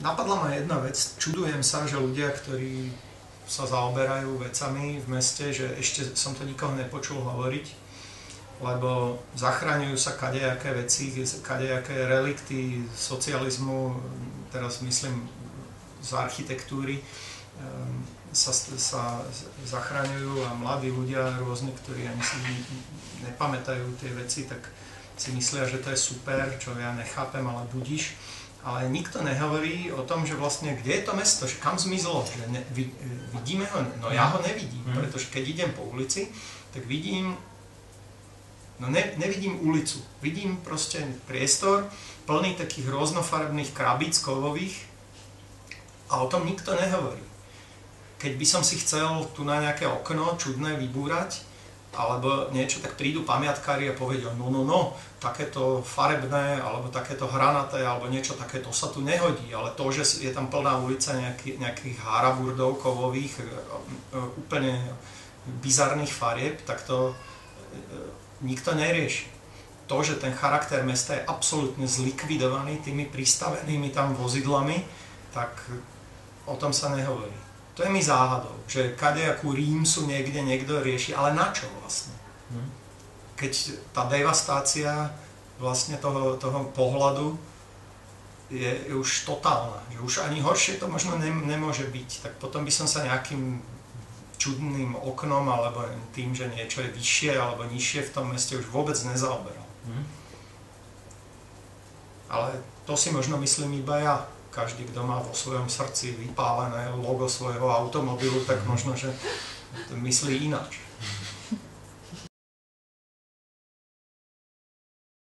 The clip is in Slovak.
Napadla ma jedna vec. Čudujem sa, že ľudia, ktorí sa zaoberajú vecami v meste, že ešte som to nikoho nepočul hovoriť, lebo zachraňujú sa kadejaké veci, kadejaké relikty socializmu, teraz myslím z architektúry, sa zachraňujú a mladí ľudia rôzne, ktorí ani si nepamätajú tie veci, tak si myslia, že to je super, čo ja nechápem, ale budíš. Ale nikto nehovorí o tom, že vlastne kde je to mesto, že kam zmizlo, že vidíme ho, no ja ho nevidím, pretože keď idem po ulici, tak vidím, no nevidím ulicu, vidím proste priestor plný takých rôznofarebných krabíc kovových a o tom nikto nehovorí. Keď by som si chcel tu na nejaké okno čudné vybúrať, alebo niečo, tak prídu pamiatkári a povedia, no, takéto farebné, alebo takéto hranaté, alebo niečo takéto sa tu nehodí, ale to, že je tam plná ulica nejakých haraburdov kovových, úplne bizarných farieb, tak to nikto nerieši. To, že ten charakter mesta je absolútne zlikvidovaný tými pristavenými tam vozidlami, tak o tom sa nehovorí. To je mi záhadou, že kadejakú Rímsu niekto rieši, ale na čo vlastne? Keď tá devastácia vlastne toho pohľadu je už totálna, že už ani horšie to možno nemôže byť, tak potom by som sa nejakým čudným oknom alebo tým, že niečo je vyššie alebo nižšie v tom meste už vôbec nezaoberal. Ale to si možno myslím iba ja. Každý, kto má vo svojom srdci vypálené logo svojho automobilu, tak možno, že myslí ináč.